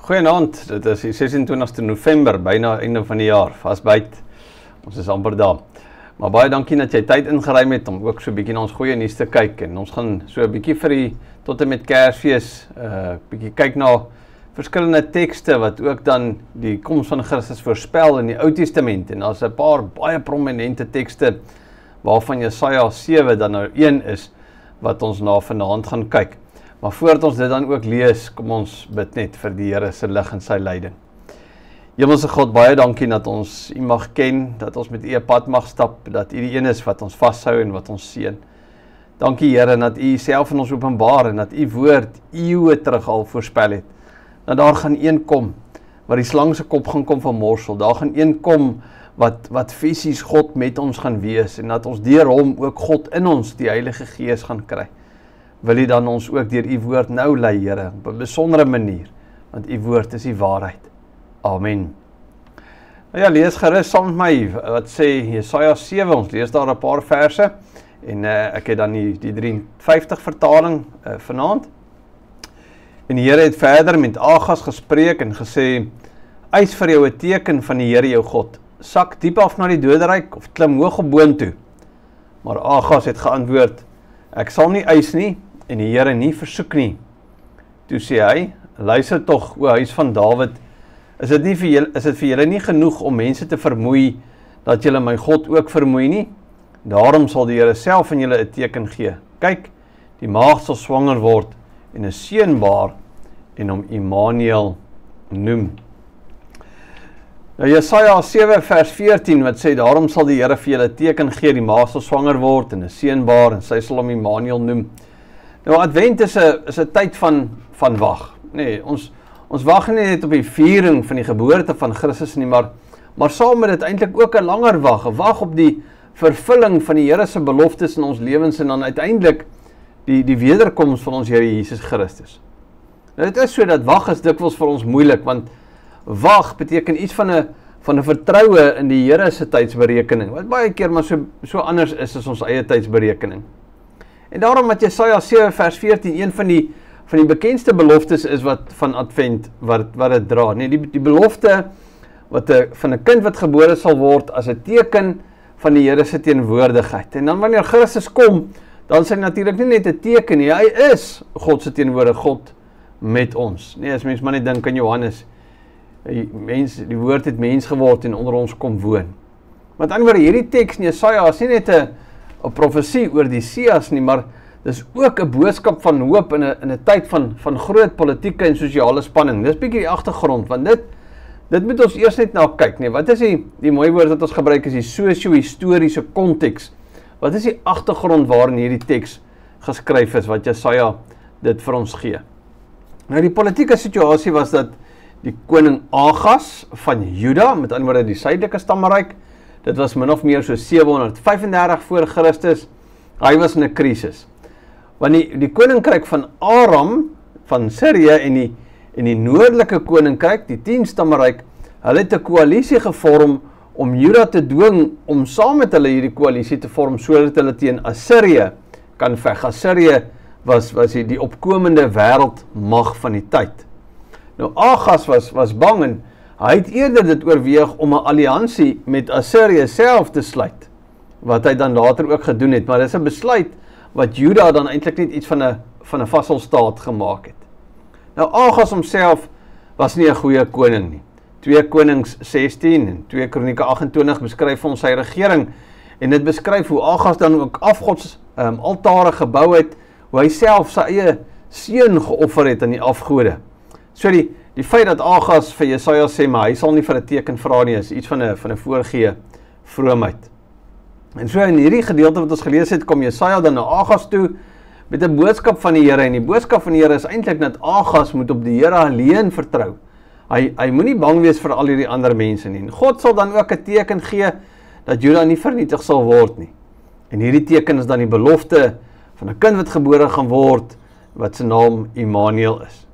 Goeienaand, dit is die 26ste November, byna einde van die jaar, vastbyt, ons is amper daar. Maar baie dankie dat jy tyd ingeruim het om ook so 'n bietjie na ons goeie nuus te kyk, en ons gaan so 'n bietjie vir die, tot en met Kersfees, bietjie kyk na verskillende tekste wat ook dan die koms van Christus voorspel in die Ou Testament, en daar's 'n paar baie prominente tekste, waarvan Jesaja 7 dan nou een is, wat ons na vanaand gaan kyk. Maar voordat ons dit dan ook lees, kom ons bid net vir die Here se lig en sy leiding. Hemelse God, baie dankie dat ons U mag ken, dat ons met U 'n pad mag stap, dat U die een is wat ons vashou en wat ons seën. Dankie Here, dat U self in ons openbaar en dat U woord eeue terug al voorspel het. Dat daar gaan een kom, waar die slang se kop gaan kom van morsel, daar gaan een kom, wat fisies God met ons gaan wees, en dat ons deur hom ook God in ons, die Heilige Gees gaan kry. Wil U dan ons ook deur U woord nou lei, Here, op 'n besondere manier, want U woord is die waarheid. Amen. Nou ja, lees gerus saam met my, wat sê Jesaja 7, ons lees daar 'n paar verse, en ek het dan die 53 vertaling vanaand. En die Here het verder met Agas gespreek en gesê, eis vir jou 'n teken van die Here jou God, sak diep af na die doderyk, of klim hoog op boontoe. Maar Agas het geantwoord, ek sal nie eis nie, en die Here nie versoek nie. Toe sê hy, luister tog, o huis van Dawid, is dit vir julle nie genoeg om mense te vermoei, dat julle my God ook vermoei nie? Daarom sal die Here self aan julle 'n teken gee. Kyk, die maagd sal swanger word, en 'n seun baar, en hom Immanuel noem. Nou Jesaja 7 vers 14 wat sê, daarom sal die Here vir julle 'n teken gee, die maagd sal swanger word, en 'n seun baar, en sy sal hom Immanuel noem. Nou Advent is 'n tyd van wag. Nee, ons wag nie net op die viering van die geboorte van Christus nie, maar saam met dit eintlik ook 'n langer wag, 'n wag op die vervulling van die Here se beloftes in ons lewens, en dan uiteindelik die wederkoms van ons Here Jesus Christus. Nou dit is so dat wag is dikwels vir ons moeilik, want wag beteken iets van 'n vertroue in die Here se tydsberekening, wat baie keer maar so anders is as ons eie tydsberekening. En daarom wat Jesaja 7 vers 14, een van die bekendste beloftes is van Advent, wat dit dra. Nee, die belofte van 'n kind wat gebore sal word as 'n teken van die Here se teenwoordigheid. En dan wanneer Christus kom, dan is hy natuurlik nie net 'n teken nie, hy is God se teenwoordige, God met ons. Nee, as mens maar net dink aan Johannes, die woord het mens geword en onder ons kom woon. Met ander woorde, hierdie teks in Jesaja is nie net 'n profesie oor die Messias nie, maar dis ook 'n boodskap van hoop in 'n tyd van groot politieke en sosiale spanning. Dis bietjie die agtergrond, want dit moet ons eers net na kyk, nee. Wat is die mooi woord wat ons gebruik is die sosio-historiese konteks. Wat is die agtergrond waarin hierdie teks geskryf is, wat Jesaja dit vir ons gee? Nou die politieke situasie was dat die koning Agas van Juda, met ander woorde die suidelike stammeryk, dit was min of meer so 735 voor Christus, hy was in 'n krisis. Want die koninkryk van Aram, van Syrië, en die noordelike koninkryk, die 10 stammeryk, hulle het 'n koalisie gevorm om Juda te dwing om saam met hulle hierdie koalisie te vorm, sodat hulle teen Assirië kan veg. Assirië was die opkomende wêreldmag van die tyd. Nou Agas was bang, en hy het eerder dit oorweeg om 'n alliansie met Assirië self te sluit, wat hy dan later ook gedoen het, maar dit is 'n besluit wat Juda dan eintlik net iets van 'n vassalstaat gemaak het. Nou Agas homself was nie 'n goeie koning nie. 2 Konings 16 en 2 Kronieke 28 beskryf ons sy regering, en dit beskryf hoe Agas dan ook afgods altare gebou het, hoe hy self sy eie seun geoffer het aan die afgode. So die feit dat Agas vir Jesaja sê, maar hy sal nie vir 'n teken vra nie, is iets van 'n voorgee vroomheid. En so in hierdie gedeelte wat ons gelees het, kom Jesaja dan na Agas toe met 'n boodskap van die Here, en die boodskap van die Here is eintlik dat Agas moet op die Here alleen vertrou. Hy moenie bang wees vir al hierdie ander mense nie. En God sal dan ook 'n teken gee dat Juda nie vernietig sal word nie. En hierdie teken is dan die belofte van 'n kind wat gebore gaan word, wat sy naam Immanuel is,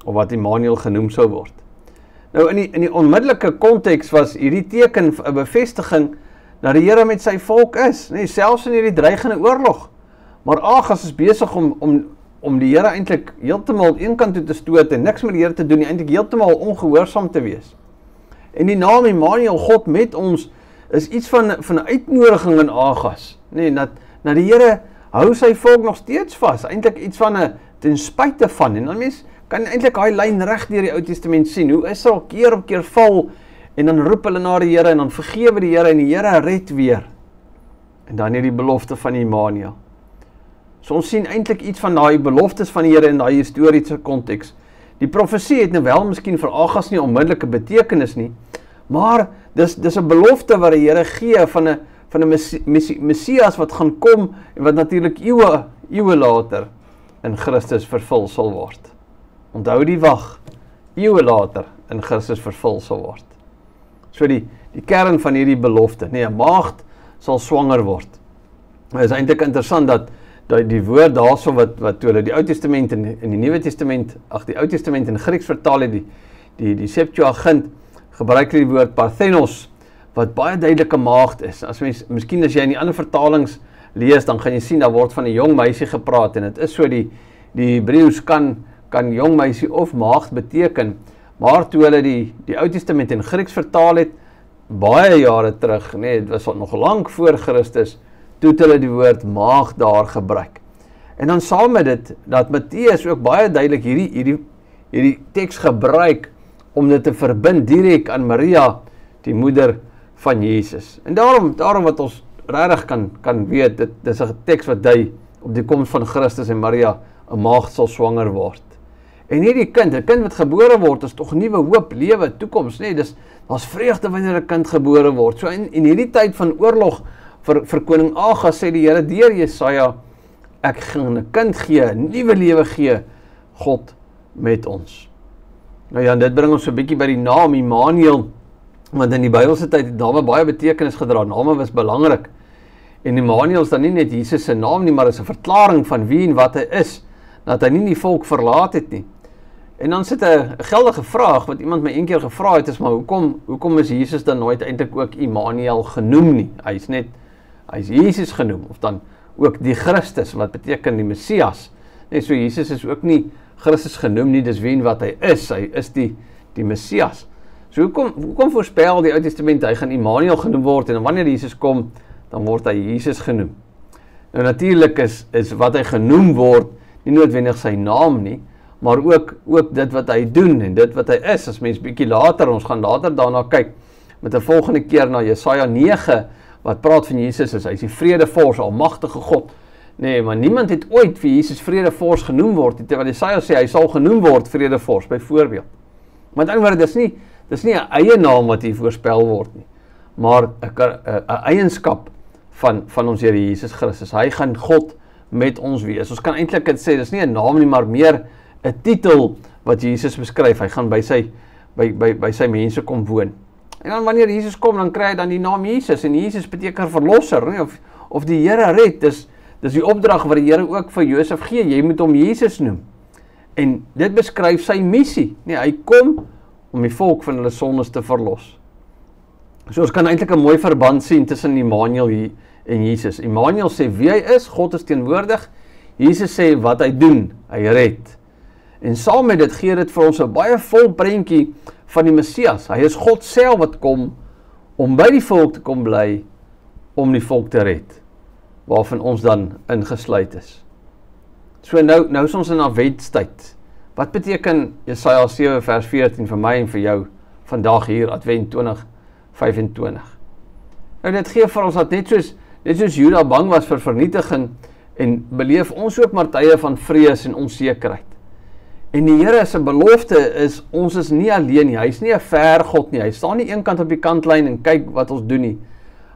of wat Immanuel genoem sou word. Nou in die onmiddellike konteks was hierdie teken 'n bevestiging dat die Here met sy volk is, nee, selfs in hierdie dreigende oorlog. Maar Agas is besig om om die Here eintlik heeltemal een kant toe te stoot en niks met die Here te doen, eintlik heeltemal ongehoorsaam te wees. En die naam Immanuel, God met ons, is iets van 'n uitnodiging in Agas. Nee, dat die Here hou sy volk nog steeds vas, eintlik iets van 'n ten spyte van, en dan mens kan eintlik daai lyn reg deur die Ou Testament sien, hoe Israel keer op keer val, en dan roep hulle na die Here, en dan vergewe die Here, en die Here red weer. En dan hierdie belofte van Immanuel. So ons sien eintlik iets van daai beloftes van die Here in daai historiese konteks. Die profesie het nou wel miskien vir Agas nie onmiddellike betekenis nie, maar dis 'n belofte wat die Here gee van 'n Messias wat gaan kom, en wat natuurlik eeue later in Christus vervul sal word. Onthou die wag, eeue later in Christus vervul sal word. So die kern van hierdie belofte, nee, 'n maagd sal swanger word. Het is eintlik interessant dat die woord daarso wat toe hulle die Ou Testament en die Nuwe Testament, die Ou Testament in Grieks vertaal het, die Septuagint, gebruik die woord parthenos, wat baie duidelike maagd is. Miskien as jy in die ander vertalings lees, dan gaan jy sien, daar word van 'n jong meisie gepraat, en het is so, die Hebreëus kan jong meisie of maagd beteken, maar toe hulle die Ou Testament in Grieks vertaal het, baie jare terug, nee, het was nog lank voor Christus, toe het hulle die woord maagd daar gebruik. En dan saam met dit, dat Matteus ook baie duidelik hierdie teks gebruik, om dit te verbind direk aan Maria, die moeder van Jesus. En daarom wat ons regtig kan weet, dit is 'n teks wat dui op die koms van Christus en Maria, 'n maagd sal swanger word. En hierdie kind, 'n kind wat gebore word, is tog nuwe hoop, lewe, toekoms, nee, daar's vreugde wanneer 'n kind gebore word. So in hierdie tyd van oorlog vir koning Agas sê die Here deur Jesaja, ek gaan 'n kind gee, 'n nuwe lewe gee, God met ons. Nou ja, dit bring ons so 'n bietjie by die naam Immanuel, want in die Bybelse tyd het name baie betekenis gedra, name was belangrik. En Immanuel is dan nie net Jesus se naam nie, maar is 'n verklaring van wie en wat hy is, dat hy nie die volk verlaat het nie. En dan sit 'n geldige vraag, wat iemand my een keer gevra het, is maar hoekom is Jesus dan nooit eintlik ook Immanuel genoem nie? Hy is Jesus genoem, of dan ook die Christus, wat beteken die Messias. Nee, so Jesus is ook nie Christus genoem nie, dis wie en wat hy is die Messias. So hoekom voorspel die Ou Testament, hy gaan Immanuel genoem word, en wanneer Jesus kom, dan word hy Jesus genoem. Nou natuurlik is wat hy genoem word, nie noodwendig sy naam nie, maar ook dit wat hy doen, en dit wat hy is, as mens bietjie later, ons gaan later daarna kyk, met 'n volgende keer na Jesaja 9, wat praat van Jesus hy is die vredevors, almagtige God. Nee, maar niemand het ooit vir Jesus vredevors genoem word, terwyl Jesaja sê, hy sal genoem word vredevors, byvoorbeeld. Maar met ander woorde, dis nie 'n eie naam wat hier voorspel word nie, maar 'n eienskap van ons Here Jesus Christus. Hy gaan God met ons wees. Ons kan eintlik dit sê, dis nie 'n naam nie, maar meer 'n titel wat Jesus beskryf. Hy gaan by sy mense kom woon. En dan wanneer Jesus kom, dan kry hy dan die naam Jesus, en Jesus beteken verlosser, nie? Of die Here red, dis die opdrag wat die Here ook vir Josef gee, jy moet hom Jesus noem. En dit beskryf sy missie, nee, hy kom om die volk van hulle sondes te verlos. So ons kan eintlik 'n mooi verband sien tussen Immanuel en Jesus. Immanuel sê wie hy is, God is teenwoordig. Jesus sê wat hy doen, hy red. En saam met dit gee dit vir ons 'n baie vol prentjie van die Messias. Hy is God self wat kom om by die volk te kom bly, om die volk te red, waarvan ons dan ingesluit is. So nou is ons in adventstyd. Wat beteken Jesaja 7 vers 14 vir my en vir jou vandag hier, Advent 2025? Nou dit gee vir ons dat net soos Juda bang was vir vernietiging, en beleef ons ook maar tye van vrees en onsekerheid. En die Here se belofte is, ons is nie alleen nie, hy is nie 'n ver God nie, hy staan nie eenkant op die kantlyn en kyk wat ons doen nie,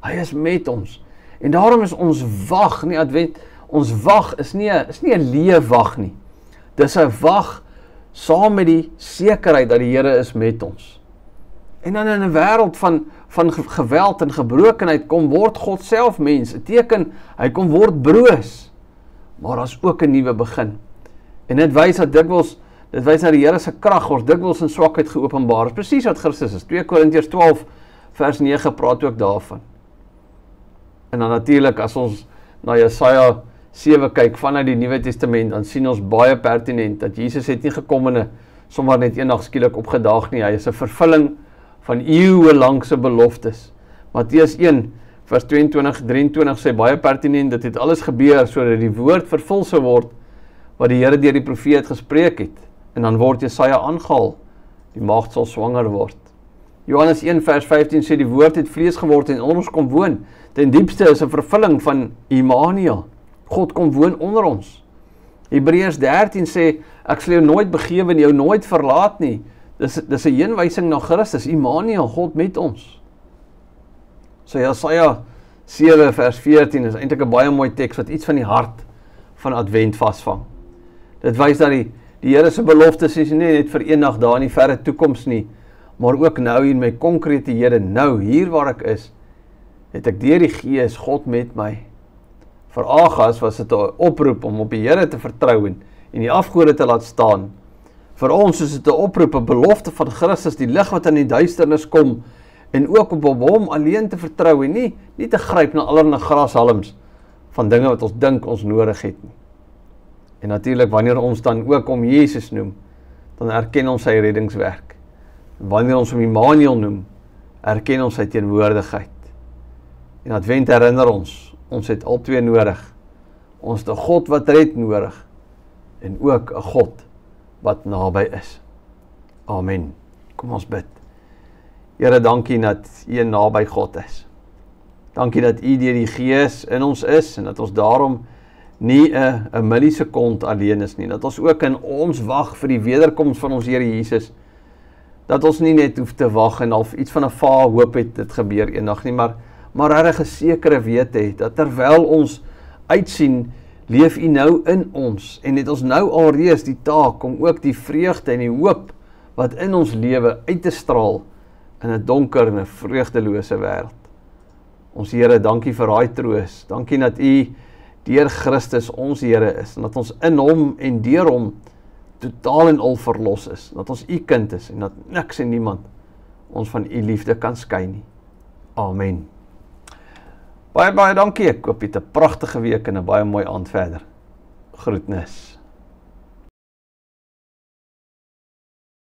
hy is met ons. En daarom is ons wag, nie Advent, ons wag is nie 'n leefwag nie, dis 'n wag saam met die sekerheid dat die Here is met ons. En dan in 'n wêreld van geweld en gebrokenheid word God self mens, 'n teken, hy kom word broos, maar daar's ook 'n nuwe begin. En dit wys dat die Here se krag ons dikwels in swakheid geopenbaar is, presies wat Christus is. 2 Korintiërs 12 vers 9 praat ook daarvan. En dan natuurlik as ons na Jesaja 7 kyk vanuit die Nuwe Testament, dan sien ons baie pertinent dat Jesus het nie gekom en sommer net eendag skielik opgedaag nie. Hy is 'n vervulling van eeue lank se beloftes. Matteus 1 vers 22-23 sê baie pertinent, dit het alles gebeur sodat die woord vervul sou word wat die Here deur die profeet gespreek het. En dan word Jesaja aangehaal, die maagd sal swanger word. Johannes 1 vers 15 sê die woord het vlees geword en onder ons kom woon. Ten diepste is 'n vervulling van Immanuel. God kom woon onder ons. Hebreërs 13 sê ek sal jou nooit begewe en jou nooit verlaat nie. Dis 'n heenwysing na Christus, Immanuel, God met ons. So Jesaja 7 vers 14 is eintlik 'n baie mooi teks wat iets van die hart van Advent vasvang. Dit wys dat die Here se beloftes is nie net vir eendag daar in die verre toekoms nie, maar ook nou in my konkrete hede, nou hier waar ek is, het ek deur die Gees God met my. Vir Agas was dit 'n oproep om op die Here te vertrou en die afgode te laat staan. Vir ons is dit 'n oproep, 'n belofte van Christus, die lig wat in die duisternis kom, en ook op hom alleen te vertrou en nie te gryp na allerlei grashalms van dinge wat ons dink ons nodig het nie. En natuurlik wanneer ons dan ook om Jesus noem, dan erken ons sy reddingswerk. En wanneer ons om Immanuel noem, erken ons sy teenwoordigheid. En Advent herinner ons het al twee nodig. Ons het 'n God wat red nodig en ook 'n God wat naby is. Amen. Kom ons bid. Here, dankie dat U naby God is. Dankie dat U deur die Gees in ons is en dat ons daarom nie 'n millisekond alleen is nie. Dat ons ook in ons wag vir die wederkoms van ons Here Jesus. Dat ons nie net hoef te wag en al iets van 'n vaal hoop het dit gebeur eendag nie, maar regtig 'n sekere wete het dat terwyl ons uitsien, leef U nou in ons en het ons nou alreeds die taak om ook die vreugde en die hoop wat in ons lewe uit te straal in 'n donker en 'n vreugdelose wêreld. Ons Here, dankie vir daai troos. Dankie dat U deur Christus ons Here is en dat ons in Hom en deur Hom totaal en al verlos is. Dat ons U kind is en dat niks en niemand ons van U liefde kan skei nie. Amen. Baie dankie. Ek hoop jy het 'n pragtige week en 'n baie mooi aand verder. Groetnis.